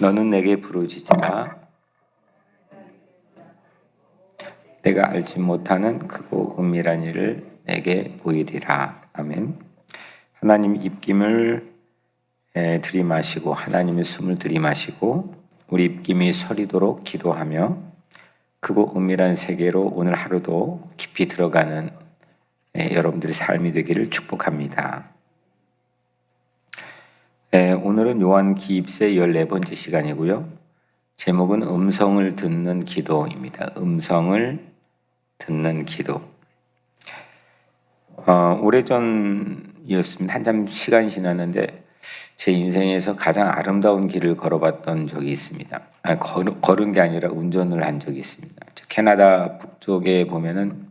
너는 내게 부르짖으라. 내가 알지 못하는 크고 은밀한 일을 내게 보이리라. 아멘. 하나님 입김을 들이마시고 하나님의 숨을 들이마시고 우리 입김이 서리도록 기도하며 크고 은밀한 세계로 오늘 하루도 깊이 들어가는 여러분들의 삶이 되기를 축복합니다. 오늘은 요한기입세 14번째 시간이고요. 제목은 음성을 듣는 기도입니다. 음성을 듣는 기도. 오래전이었습니다. 한참 시간이 지났는데 제 인생에서 가장 아름다운 길을 걸어봤던 적이 있습니다. 걸은 게 아니라 운전을 한 적이 있습니다. 캐나다 북쪽에 보면은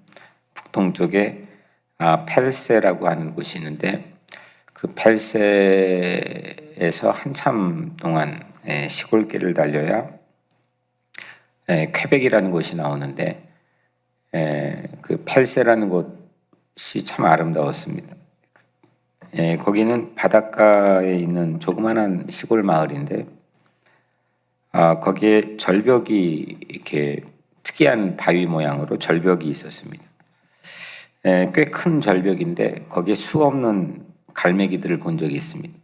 북동쪽에 펠세라고 하는 곳이 있는데 그 펠세에서 한참 동안 시골길을 달려야 퀘벡이라는 곳이 나오는데 그 펠세라는 곳이 참 아름다웠습니다. 거기는 바닷가에 있는 조그마한 시골 마을인데 거기에 절벽이 이렇게 특이한 바위 모양으로 절벽이 있었습니다. 꽤 큰 절벽인데 거기에 수없는 갈매기들을 본 적이 있습니다.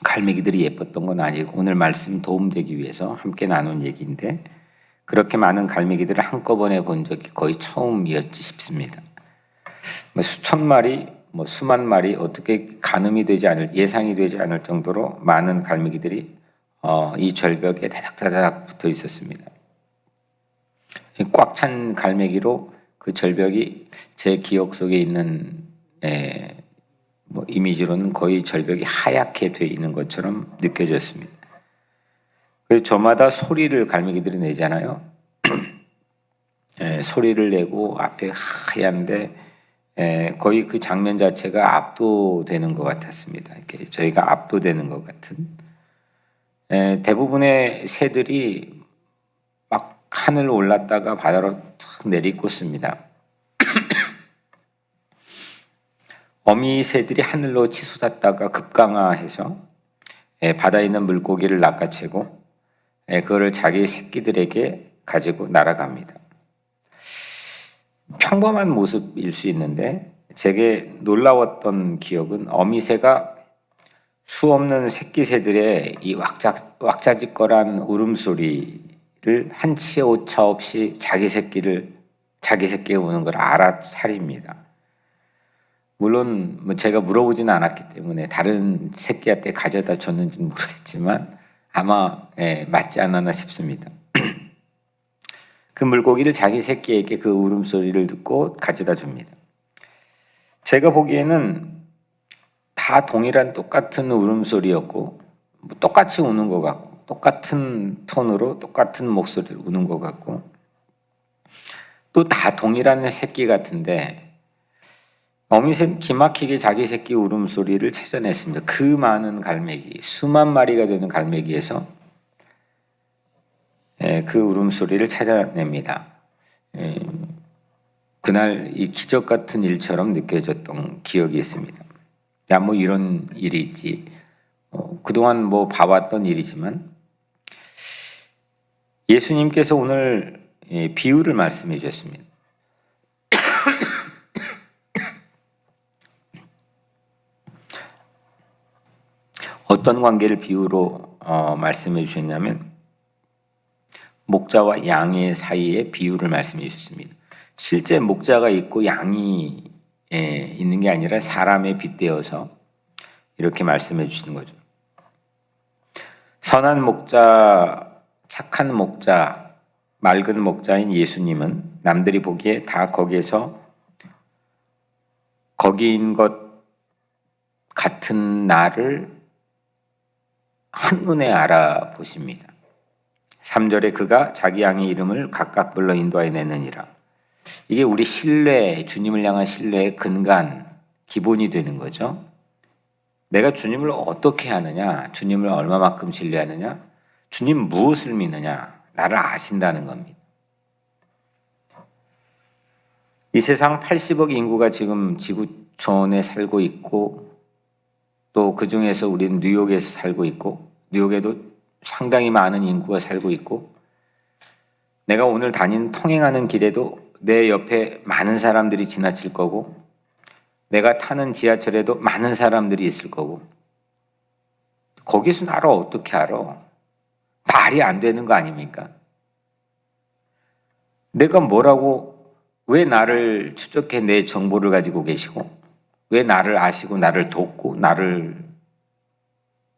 갈매기들이 예뻤던 건 아니고 오늘 말씀 도움되기 위해서 함께 나눈 얘기인데 그렇게 많은 갈매기들을 한꺼번에 본 적이 거의 처음이었지 싶습니다. 수천 마리, 수만 마리 어떻게 가늠이 되지 않을, 예상이 되지 않을 정도로 많은 갈매기들이 이 절벽에 다닥다닥 붙어 있었습니다. 꽉 찬 갈매기로 그 절벽이 제 기억 속에 있는 이미지로는 거의 절벽이 하얗게 되어 있는 것처럼 느껴졌습니다. 그래서 저마다 소리를 갈매기들이 내잖아요. 소리를 내고 앞에 하얀데 거의 그 장면 자체가 압도되는 것 같았습니다. 이렇게 저희가 압도되는 것 같은. 대부분의 새들이 막 하늘 올랐다가 바다로 탁 내리꽂습니다. 어미 새들이 하늘로 치솟았다가 급강하해서 바다에 있는 물고기를 낚아채고 그거를 자기 새끼들에게 가지고 날아갑니다. 평범한 모습일 수 있는데 제게 놀라웠던 기억은 어미새가 수없는 새끼새들의 이 왁자지껄한 울음소리를 한치의 오차 없이 자기 새끼에 우는 걸 알아차립니다. 물론 제가 물어보지는 않았기 때문에 다른 새끼한테 가져다 줬는지는 모르겠지만 아마 맞지 않았나 싶습니다. 그 물고기를 자기 새끼에게 그 울음소리를 듣고 가져다 줍니다. 제가 보기에는 다 동일한 똑같은 울음소리였고 똑같이 우는 것 같고 똑같은 톤으로 똑같은 목소리로 우는 것 같고 또 다 동일한 새끼 같은데 어미새는 기막히게 자기 새끼 울음소리를 찾아냈습니다. 그 많은 갈매기, 수만 마리가 되는 갈매기에서 그 울음소리를 찾아냅니다. 그날 이 기적 같은 일처럼 느껴졌던 기억이 있습니다. 야, 이런 일이 있지. 그동안 봐왔던 일이지만 예수님께서 오늘 비유를 말씀해 주셨습니다. 어떤 관계를 비유로 말씀해 주셨냐면 목자와 양의 사이에 비유를 말씀해 주셨습니다. 실제 목자가 있고 양이 있는 게 아니라 사람에 빗대어서 이렇게 말씀해 주시는 거죠. 선한 목자, 착한 목자, 맑은 목자인 예수님은 남들이 보기에 다 거기인 것 같은 나를 한눈에 알아보십니다. 3절에 그가 자기 양의 이름을 각각 불러 인도하여 내느니라. 이게 우리 신뢰, 주님을 향한 신뢰의 근간, 기본이 되는 거죠. 내가 주님을 어떻게 하느냐, 주님을 얼마만큼 신뢰하느냐, 주님 무엇을 믿느냐, 나를 아신다는 겁니다. 이 세상 80억 인구가 지금 지구촌에 살고 있고 또 그 중에서 우리는 뉴욕에서 살고 있고 뉴욕에도 상당히 많은 인구가 살고 있고, 내가 오늘 통행하는 길에도 내 옆에 많은 사람들이 지나칠 거고, 내가 타는 지하철에도 많은 사람들이 있을 거고, 거기서 나를 어떻게 알아? 말이 안 되는 거 아닙니까? 내가 뭐라고, 왜 나를 추적해 내 정보를 가지고 계시고, 왜 나를 아시고 나를 돕고 나를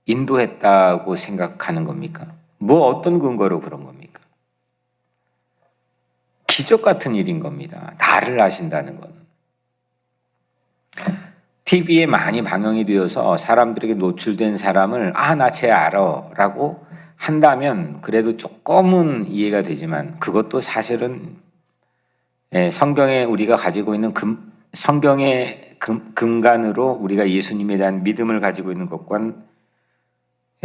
인도했다고 생각하는 겁니까? 뭐 어떤 근거로 그런 겁니까? 기적 같은 일인 겁니다. 나를 아신다는 건. TV에 많이 방영이 되어서 사람들에게 노출된 사람을 나 쟤 알아 라고 한다면 그래도 조금은 이해가 되지만, 그것도 사실은 성경에 우리가 가지고 있는 성경의 근간으로 우리가 예수님에 대한 믿음을 가지고 있는 것과는,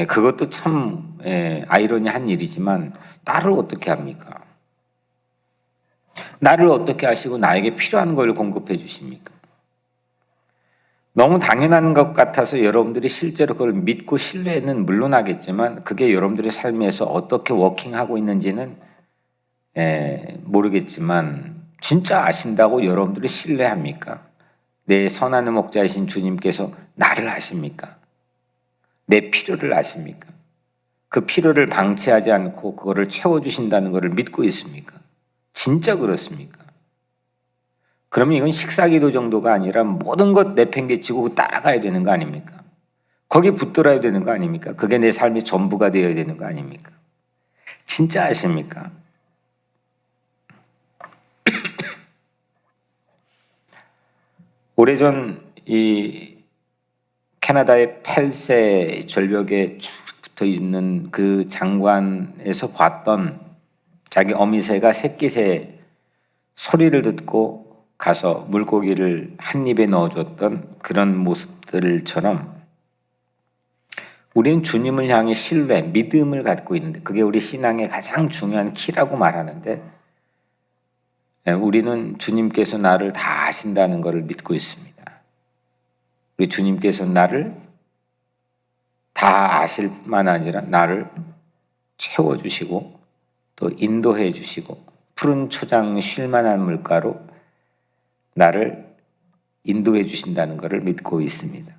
그것도 참 아이러니한 일이지만, 나를 어떻게 합니까? 나를 어떻게 하시고 나에게 필요한 걸 공급해 주십니까? 너무 당연한 것 같아서 여러분들이 실제로 그걸 믿고 신뢰는 물론 하겠지만, 그게 여러분들의 삶에서 어떻게 워킹하고 있는지는 모르겠지만, 진짜 아신다고 여러분들이 신뢰합니까? 내 선한 목자이신 주님께서 나를 아십니까? 내 필요를 아십니까? 그 필요를 방치하지 않고 그거를 채워주신다는 것을 믿고 있습니까? 진짜 그렇습니까? 그러면 이건 식사기도 정도가 아니라 모든 것 내팽개치고 따라가야 되는 거 아닙니까? 거기에 붙들어야 되는 거 아닙니까? 그게 내 삶의 전부가 되어야 되는 거 아닙니까? 진짜 아십니까? 오래전 이 캐나다의 펠세 절벽에 쫙 붙어 있는 그 장관에서 봤던 자기 어미새가 새끼새 소리를 듣고 가서 물고기를 한 입에 넣어줬던 그런 모습들처럼, 우리는 주님을 향해 신뢰, 믿음을 갖고 있는데, 그게 우리 신앙의 가장 중요한 키라고 말하는데, 우리는 주님께서 나를 다 아신다는 것을 믿고 있습니다. 우리 주님께서 나를 다 아실 뿐만 아니라 나를 채워주시고 또 인도해 주시고, 푸른 초장 쉴만한 물가로 나를 인도해 주신다는 것을 믿고 있습니다.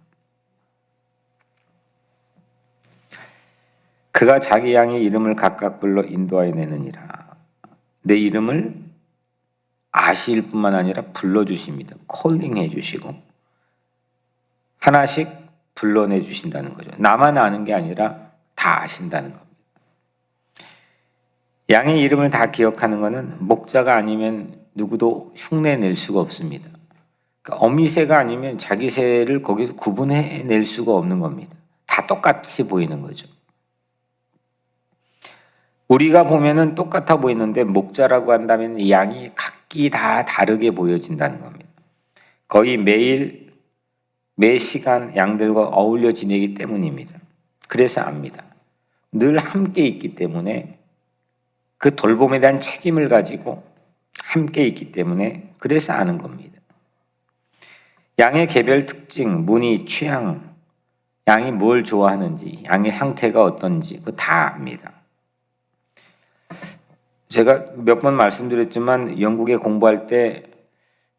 그가 자기 양의 이름을 각각 불러 인도하여 내느니라. 내 이름을 아실 뿐만 아니라 불러주십니다. 콜링해 주시고 하나씩 불러내 주신다는 거죠. 나만 아는 게 아니라 다 아신다는 겁니다. 양의 이름을 다 기억하는 것은 목자가 아니면 누구도 흉내낼 수가 없습니다. 그러니까 어미새가 아니면 자기 새를 거기서 구분해낼 수가 없는 겁니다. 다 똑같이 보이는 거죠. 우리가 보면은 똑같아 보이는데, 목자라고 한다면 이 양이 각기 다 다르게 보여진다는 겁니다. 거의 매일 매 시간 양들과 어울려 지내기 때문입니다. 그래서 압니다. 늘 함께 있기 때문에, 그 돌봄에 대한 책임을 가지고 함께 있기 때문에 그래서 아는 겁니다. 양의 개별 특징, 무늬, 취향, 양이 뭘 좋아하는지, 양의 상태가 어떤지 그거 다 압니다. 제가 몇 번 말씀드렸지만 영국에 공부할 때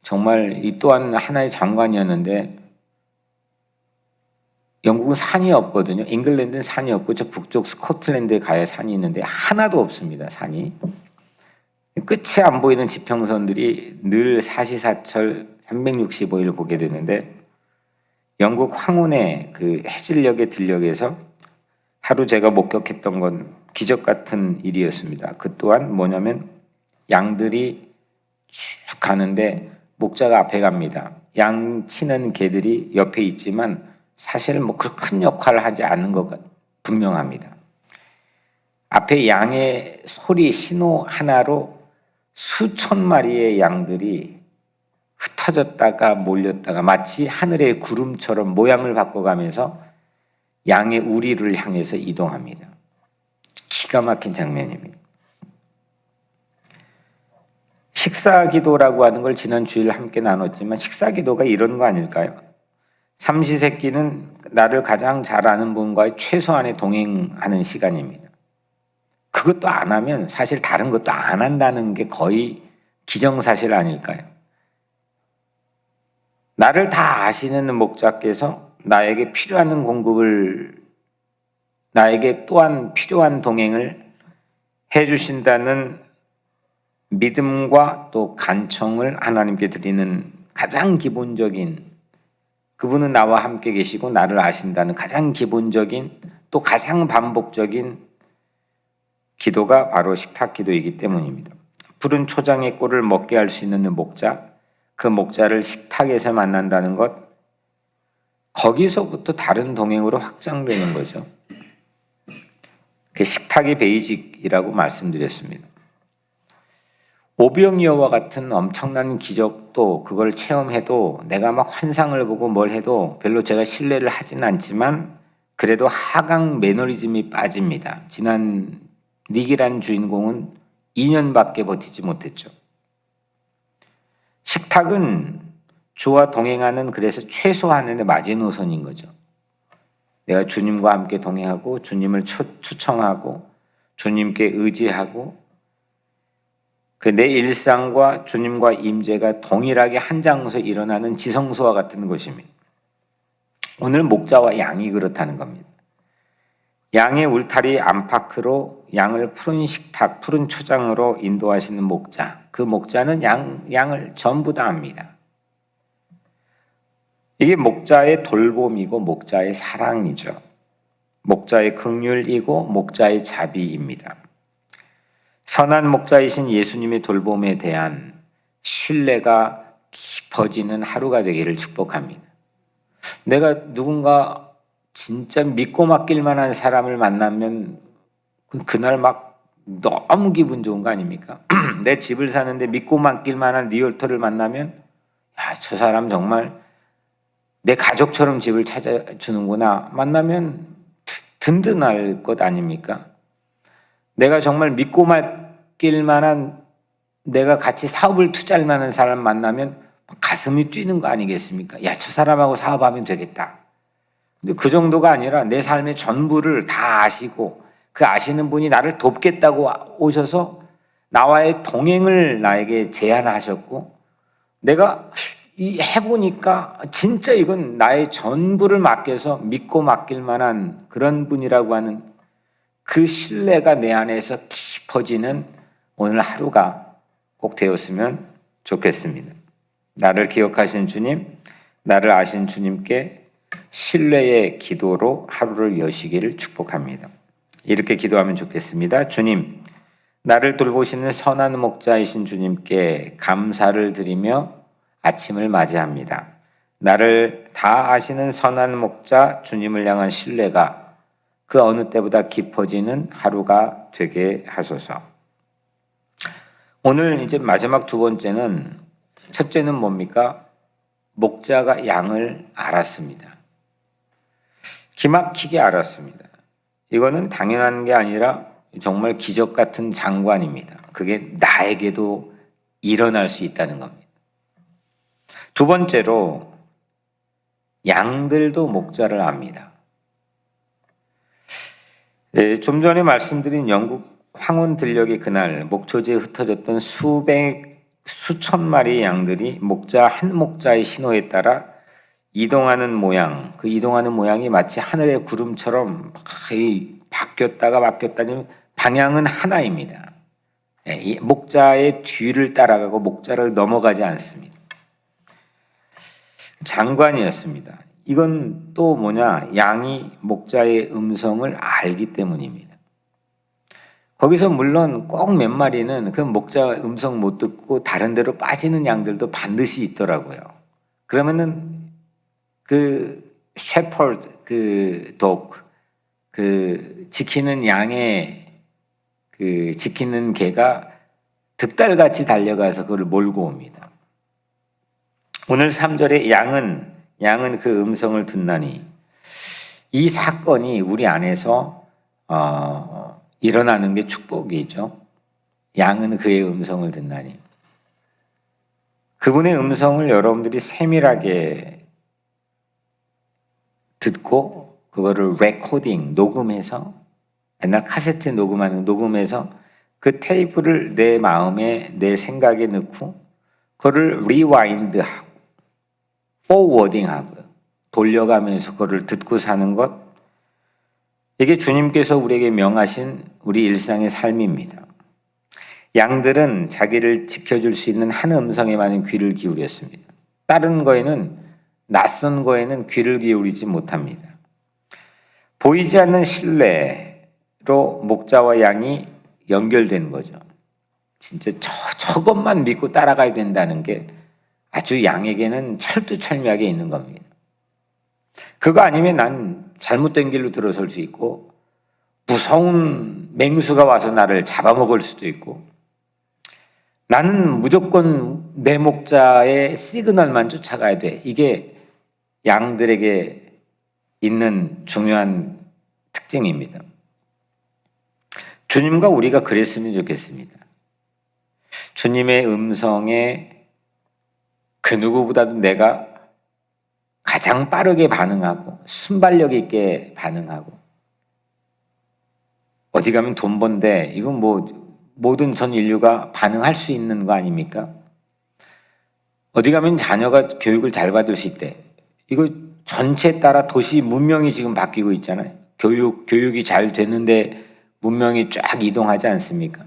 정말 이 또한 하나의 장관이었는데, 영국은 산이 없거든요. 잉글랜드는 산이 없고 저 북쪽 스코틀랜드에 가야 산이 있는데 하나도 없습니다. 산이. 끝이 안 보이는 지평선들이 늘 사시사철 365일 보게 되는데, 영국 황혼의 그 해질녘의 들녘에서 하루 제가 목격했던 건 기적 같은 일이었습니다. 그 또한 뭐냐면, 양들이 쭉 가는데 목자가 앞에 갑니다. 양 치는 개들이 옆에 있지만 사실 뭐 그 큰 역할을 하지 않는 것 분명합니다. 앞에 양의 소리 신호 하나로 수천 마리의 양들이 흩어졌다가 몰렸다가 마치 하늘의 구름처럼 모양을 바꿔가면서 양의 우리를 향해서 이동합니다. 기가 막힌 장면입니다. 식사기도라고 하는 걸 지난 주일 함께 나눴지만, 식사기도가 이런 거 아닐까요? 삼시세끼는 나를 가장 잘 아는 분과의 최소한의 동행하는 시간입니다. 그것도 안 하면 사실 다른 것도 안 한다는 게 거의 기정사실 아닐까요? 나를 다 아시는 목자께서 나에게 필요한 공급을, 나에게 또한 필요한 동행을 해주신다는 믿음과 또 간청을 하나님께 드리는 가장 기본적인, 그분은 나와 함께 계시고 나를 아신다는 가장 기본적인 또 가장 반복적인 기도가 바로 식탁 기도이기 때문입니다. 푸른 초장의 꿀을 먹게 할 수 있는 목자, 그 목자를 식탁에서 만난다는 것, 거기서부터 다른 동행으로 확장되는 거죠. 그 식탁이 베이직이라고 말씀드렸습니다. 오병이어와 같은 엄청난 기적도 그걸 체험해도 내가 막 환상을 보고 뭘 해도 별로 제가 신뢰를 하진 않지만 그래도 하강 매너리즘이 빠집니다. 지난 닉이란 주인공은 2년밖에 버티지 못했죠. 식탁은 주와 동행하는 그래서 최소한의 마지노선인 거죠. 내가 주님과 함께 동행하고 주님을 초청하고 주님께 의지하고 그 내 일상과 주님과 임재가 동일하게 한 장소에 일어나는 지성소와 같은 곳입니다. 오늘 목자와 양이 그렇다는 겁니다. 양의 울타리 안팎으로 양을 푸른 식탁, 푸른 초장으로 인도하시는 목자. 그 목자는 양을 전부 다 압니다. 이게 목자의 돌봄이고 목자의 사랑이죠. 목자의 긍휼이고 목자의 자비입니다. 선한 목자이신 예수님의 돌봄에 대한 신뢰가 깊어지는 하루가 되기를 축복합니다. 내가 누군가 진짜 믿고 맡길 만한 사람을 만나면 그날 막 너무 기분 좋은 거 아닙니까? 내 집을 사는데 믿고 맡길 만한 리얼터를 만나면 야, 저 사람 정말 내 가족처럼 집을 찾아주는구나. 만나면 든든할 것 아닙니까? 내가 정말 믿고 맡길 만한, 내가 같이 사업을 투자할 만한 사람 만나면 가슴이 뛰는 거 아니겠습니까? 야, 저 사람하고 사업하면 되겠다. 근데 그 정도가 아니라 내 삶의 전부를 다 아시고 그 아시는 분이 나를 돕겠다고 오셔서 나와의 동행을 나에게 제안하셨고 내가 해보니까 진짜 이건 나의 전부를 맡겨서 믿고 맡길 만한 그런 분이라고 하는 그 신뢰가 내 안에서 깊어지는 오늘 하루가 꼭 되었으면 좋겠습니다. 나를 기억하신 주님, 나를 아신 주님께 신뢰의 기도로 하루를 여시기를 축복합니다. 이렇게 기도하면 좋겠습니다. 주님, 나를 돌보시는 선한 목자이신 주님께 감사를 드리며 아침을 맞이합니다. 나를 다 아시는 선한 목자 주님을 향한 신뢰가 그 어느 때보다 깊어지는 하루가 되게 하소서. 오늘 이제 마지막 두 번째는, 첫째는 뭡니까? 목자가 양을 알았습니다. 기막히게 알았습니다. 이거는 당연한 게 아니라 정말 기적 같은 장관입니다. 그게 나에게도 일어날 수 있다는 겁니다. 두 번째로 양들도 목자를 압니다. 좀 전에 말씀드린 영국 황혼 들녘의 그날 목초지에 흩어졌던 수천 마리의 양들이 목자 한 목자의 신호에 따라 이동하는 모양, 그 이동하는 모양이 마치 하늘의 구름처럼 바뀌었다가 방향은 하나입니다. 이 목자의 뒤를 따라가고 목자를 넘어가지 않습니다. 장관이었습니다. 이건 또 뭐냐? 양이 목자의 음성을 알기 때문입니다. 거기서 물론 꼭 몇 마리는 그 목자 음성 못 듣고 다른 데로 빠지는 양들도 반드시 있더라고요. 그러면은 그 셰퍼드, 그 독, 그 지키는 양의 그 지키는 개가 득달같이 달려가서 그걸 몰고 옵니다. 오늘 3절에 양은 그 음성을 듣나니, 이 사건이 우리 안에서 일어나는 게 축복이죠. 양은 그의 음성을 듣나니. 그분의 음성을 여러분들이 세밀하게 듣고 그거를 레코딩, 녹음해서 옛날 카세트 녹음해서 그 테이프를 내 마음에, 내 생각에 넣고 그거를 리와인드하고 포워딩하고 돌려가면서 그거를 듣고 사는 것, 이게 주님께서 우리에게 명하신 우리 일상의 삶입니다. 양들은 자기를 지켜줄 수 있는 한 음성에만 귀를 기울였습니다. 다른 거에는, 낯선 거에는 귀를 기울이지 못합니다. 보이지 않는 신뢰로 목자와 양이 연결된 거죠. 진짜 저것만 믿고 따라가야 된다는 게 아주 양에게는 철두철미하게 있는 겁니다. 그거 아니면 난 잘못된 길로 들어설 수 있고 무서운 맹수가 와서 나를 잡아먹을 수도 있고, 나는 무조건 내 목자의 시그널만 쫓아가야 돼. 이게 양들에게 있는 중요한 특징입니다. 주님과 우리가 그랬으면 좋겠습니다. 주님의 음성에 그 누구보다도 내가 가장 빠르게 반응하고 순발력 있게 반응하고, 어디 가면 돈 번데 이건 뭐 모든 전 인류가 반응할 수 있는 거 아닙니까? 어디 가면 자녀가 교육을 잘 받을 수 있대. 이거 전체에 따라 도시 문명이 지금 바뀌고 있잖아요. 교육이 잘 되는데 문명이 쫙 이동하지 않습니까?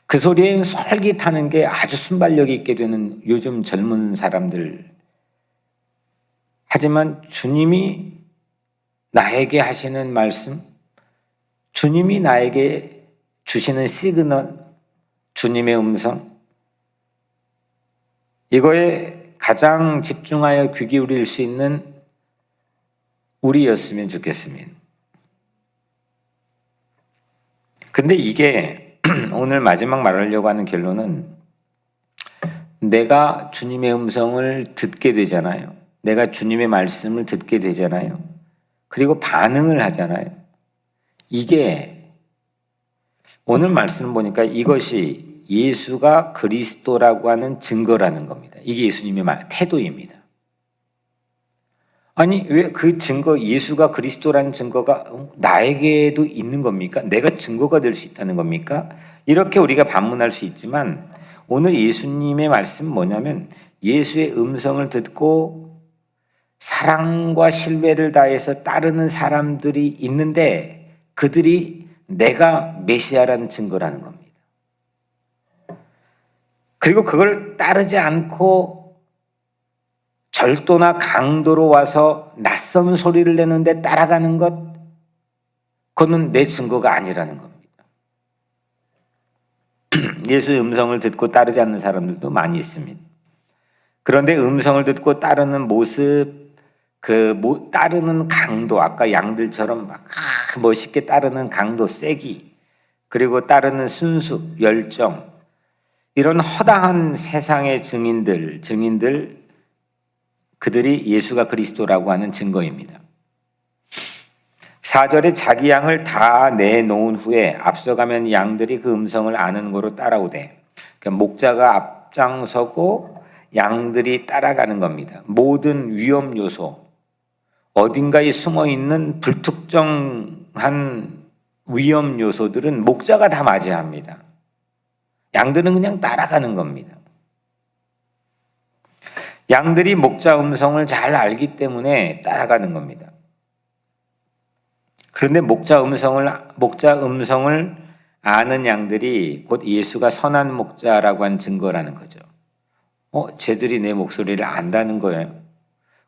그 소리에 솔깃하는 게 아주 순발력이 있게 되는 요즘 젊은 사람들. 하지만 주님이 나에게 하시는 말씀, 주님이 나에게 주시는 시그널, 주님의 음성, 이거에 가장 집중하여 귀 기울일 수 있는 우리였으면 좋겠습니다. 근데 이게 오늘 마지막 말하려고 하는 결론은, 내가 주님의 음성을 듣게 되잖아요. 내가 주님의 말씀을 듣게 되잖아요. 그리고 반응을 하잖아요. 이게 오늘 말씀을 보니까 이것이 예수가 그리스도라고 하는 증거라는 겁니다. 이게 예수님의 태도입니다. 아니, 왜 그 증거, 예수가 그리스도라는 증거가 나에게도 있는 겁니까? 내가 증거가 될 수 있다는 겁니까? 이렇게 우리가 반문할 수 있지만, 오늘 예수님의 말씀은 뭐냐면, 예수의 음성을 듣고 사랑과 신뢰를 다해서 따르는 사람들이 있는데 그들이 내가 메시아라는 증거라는 겁니다. 그리고 그걸 따르지 않고 절도나 강도로 와서 낯선 소리를 내는데 따라가는 것, 그거는 내 증거가 아니라는 겁니다. 예수의 음성을 듣고 따르지 않는 사람들도 많이 있습니다. 그런데 음성을 듣고 따르는 모습, 따르는 강도, 아까 양들처럼 막 멋있게 따르는 강도, 세기, 그리고 따르는 순수, 열정, 이런 허다한 세상의 증인들, 그들이 예수가 그리스도라고 하는 증거입니다. 4절에 자기 양을 다 내놓은 후에 앞서가면 양들이 그 음성을 아는 거로 따라오되, 그러니까 목자가 앞장서고 양들이 따라가는 겁니다. 모든 위험 요소, 어딘가에 숨어 있는 불특정한 위험 요소들은 목자가 다 맞이합니다. 양들은 그냥 따라가는 겁니다. 양들이 목자 음성을 잘 알기 때문에 따라가는 겁니다. 그런데 목자 음성을 아는 양들이 곧 예수가 선한 목자라고 한 증거라는 거죠. 쟤들이 내 목소리를 안다는 거예요.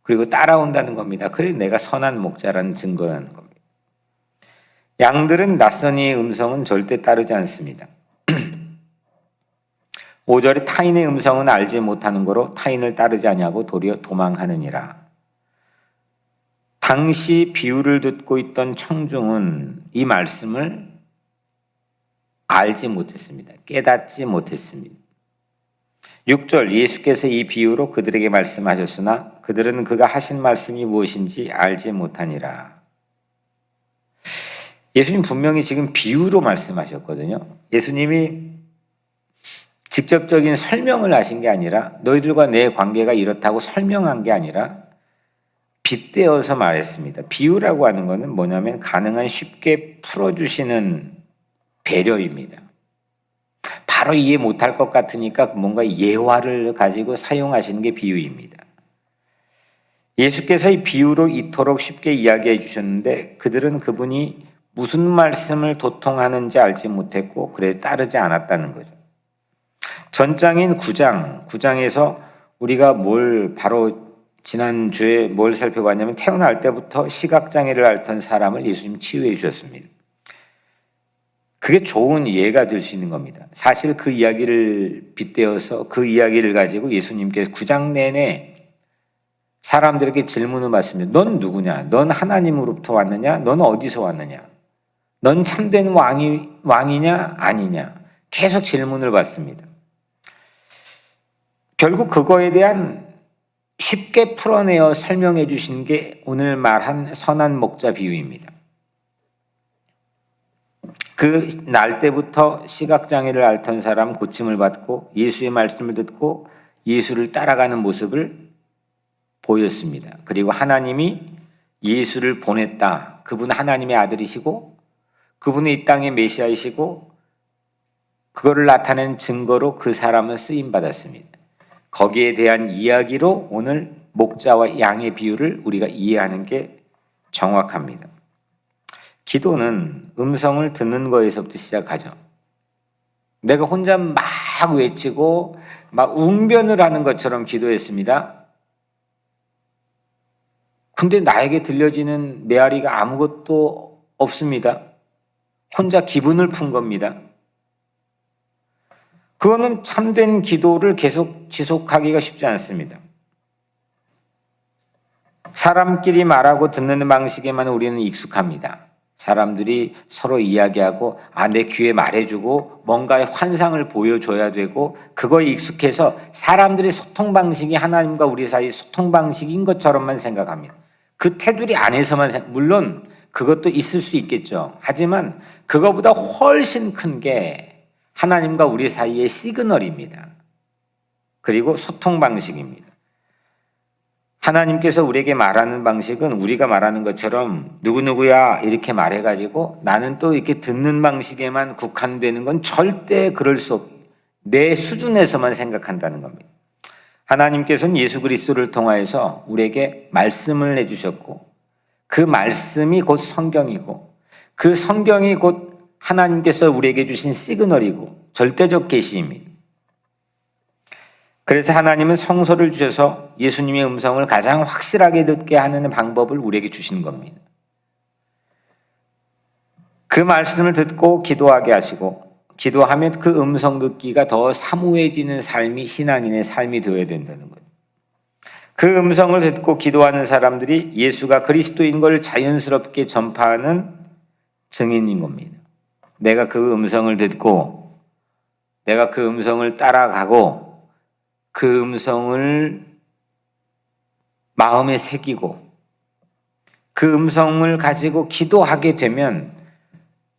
그리고 따라온다는 겁니다. 그래, 내가 선한 목자라는 증거라는 겁니다. 양들은 낯선 이의 음성은 절대 따르지 않습니다. 5절에 타인의 음성은 알지 못하는 거로 타인을 따르지 아니하고 도리어 도망하느니라. 당시 비유를 듣고 있던 청중은 이 말씀을 알지 못했습니다. 깨닫지 못했습니다. 6절, 예수께서 이 비유로 그들에게 말씀하셨으나 그들은 그가 하신 말씀이 무엇인지 알지 못하니라. 예수님 분명히 지금 비유로 말씀하셨거든요. 예수님이 직접적인 설명을 하신 게 아니라, 너희들과 내 관계가 이렇다고 설명한 게 아니라 빗대어서 말했습니다. 비유라고 하는 것은 뭐냐면 가능한 쉽게 풀어주시는 배려입니다. 바로 이해 못할 것 같으니까 뭔가 예화를 가지고 사용하시는 게 비유입니다. 예수께서 이 비유로 이토록 쉽게 이야기해 주셨는데 그들은 그분이 무슨 말씀을 도통하는지 알지 못했고 그래 따르지 않았다는 거죠. 전장인 9장에서 우리가 뭘 바로 지난주에 뭘 살펴봤냐면 태어날 때부터 시각장애를 앓던 사람을 예수님 치유해 주셨습니다. 그게 좋은 예가 될 수 있는 겁니다. 사실 그 이야기를 빗대어서 그 이야기를 가지고 예수님께서 9장 내내 사람들에게 질문을 받습니다. 넌 누구냐? 넌 하나님으로부터 왔느냐? 넌 어디서 왔느냐? 넌 참된 왕이냐? 아니냐? 계속 질문을 받습니다. 결국 그거에 대한 쉽게 풀어내어 설명해 주신 게 오늘 말한 선한 목자 비유입니다. 그 날 때부터 시각장애를 앓던 사람 고침을 받고 예수의 말씀을 듣고 예수를 따라가는 모습을 보였습니다. 그리고 하나님이 예수를 보냈다. 그분 하나님의 아들이시고 그분은 이 땅의 메시아이시고 그거를 나타낸 증거로 그 사람은 쓰임받았습니다. 거기에 대한 이야기로 오늘 목자와 양의 비유를 우리가 이해하는 게 정확합니다. 기도는 음성을 듣는 거에서부터 시작하죠. 내가 혼자 막 외치고 막 웅변을 하는 것처럼 기도했습니다. 근데 나에게 들려지는 메아리가 아무것도 없습니다. 혼자 기분을 푼 겁니다. 그거는 참된 기도를 계속 지속하기가 쉽지 않습니다. 사람끼리 말하고 듣는 방식에만 우리는 익숙합니다. 사람들이 서로 이야기하고 내 귀에 말해주고 뭔가의 환상을 보여줘야 되고 그거에 익숙해서 사람들의 소통 방식이 하나님과 우리 사이 소통 방식인 것처럼만 생각합니다. 그 테두리 안에서만 물론 그것도 있을 수 있겠죠. 하지만 그거보다 훨씬 큰 게 하나님과 우리 사이의 시그널입니다. 그리고 소통 방식입니다. 하나님께서 우리에게 말하는 방식은 우리가 말하는 것처럼 누구누구야 이렇게 말해가지고 나는 또 이렇게 듣는 방식에만 국한되는 건 절대 그럴 수 없고 내 수준에서만 생각한다는 겁니다. 하나님께서는 예수 그리스도를 통하여서 우리에게 말씀을 해주셨고 그 말씀이 곧 성경이고 그 성경이 곧 하나님께서 우리에게 주신 시그널이고 절대적 계시입니다. 그래서 하나님은 성서를 주셔서 예수님의 음성을 가장 확실하게 듣게 하는 방법을 우리에게 주신 겁니다. 그 말씀을 듣고 기도하게 하시고 기도하면 그 음성 듣기가 더 사무해지는 삶이 신앙인의 삶이 되어야 된다는 거예요. 그 음성을 듣고 기도하는 사람들이 예수가 그리스도인 걸 자연스럽게 전파하는 증인인 겁니다. 내가 그 음성을 듣고 내가 그 음성을 따라가고 그 음성을 마음에 새기고 그 음성을 가지고 기도하게 되면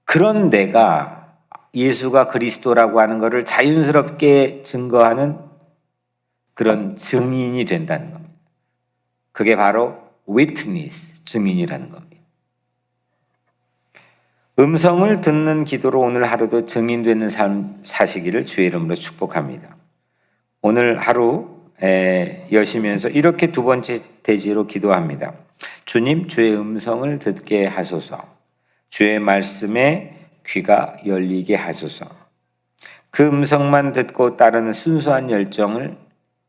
그런 내가 예수가 그리스도라고 하는 것을 자연스럽게 증거하는 그런 증인이 된다는 겁니다. 그게 바로 witness, 증인이라는 겁니다. 음성을 듣는 기도로 오늘 하루도 증인되는 삶 사시기를 주의 이름으로 축복합니다. 오늘 하루 여시면서 이렇게 두 번째 대지로 기도합니다. 주님, 주의 음성을 듣게 하소서. 주의 말씀에 귀가 열리게 하소서. 그 음성만 듣고 따르는 순수한 열정을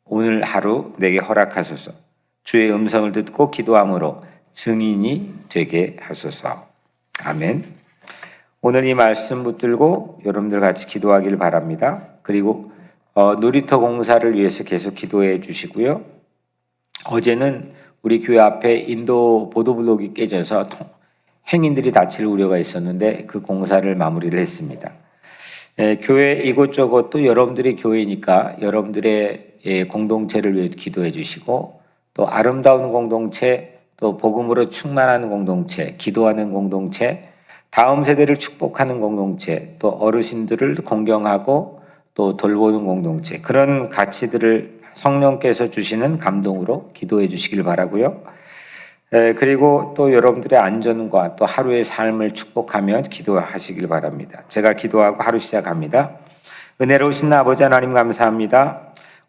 오늘 하루 내게 허락하소서. 주의 음성을 듣고 기도함으로 증인이 되게 하소서. 아멘. 오늘 이 말씀 붙들고 여러분들 같이 기도하기를 바랍니다. 그리고 놀이터 공사를 위해서 계속 기도해 주시고요. 어제는 우리 교회 앞에 인도 보도블록이 깨져서 행인들이 다칠 우려가 있었는데 그 공사를 마무리를 했습니다. 교회 이곳저곳 또 여러분들이 교회니까 여러분들의 공동체를 위해 기도해 주시고 또 아름다운 공동체 또 복음으로 충만한 공동체, 기도하는 공동체, 다음 세대를 축복하는 공동체, 또 어르신들을 공경하고 또 돌보는 공동체, 그런 가치들을 성령께서 주시는 감동으로 기도해 주시길 바라고요. 그리고 또 여러분들의 안전과 또 하루의 삶을 축복하며 기도하시길 바랍니다. 제가 기도하고 하루 시작합니다. 은혜로우신 아버지 하나님 감사합니다.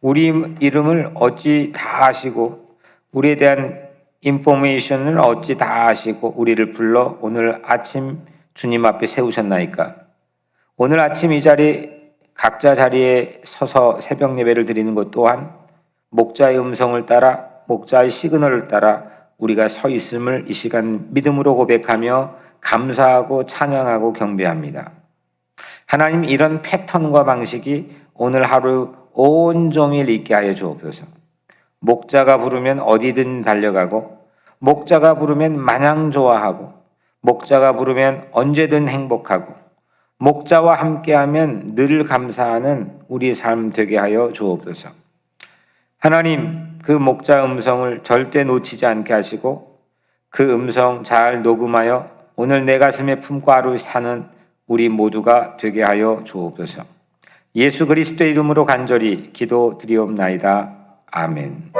우리 이름을 어찌 다 아시고 우리에 대한 인포메이션을 어찌 다 아시고 우리를 불러 오늘 아침 주님 앞에 세우셨나이까. 오늘 아침 이 자리 각자 자리에 서서 새벽 예배를 드리는 것 또한 목자의 음성을 따라 목자의 시그널을 따라 우리가 서 있음을 이 시간 믿음으로 고백하며 감사하고 찬양하고 경배합니다. 하나님, 이런 패턴과 방식이 오늘 하루 온종일 있게 하여 주옵소서. 목자가 부르면 어디든 달려가고, 목자가 부르면 마냥 좋아하고, 목자가 부르면 언제든 행복하고, 목자와 함께하면 늘 감사하는 우리 삶 되게 하여 주옵소서. 하나님, 그 목자 음성을 절대 놓치지 않게 하시고 그 음성 잘 녹음하여 오늘 내 가슴에 품고 하루 사는 우리 모두가 되게 하여 주옵소서. 예수 그리스도의 이름으로 간절히 기도드리옵나이다. 아멘.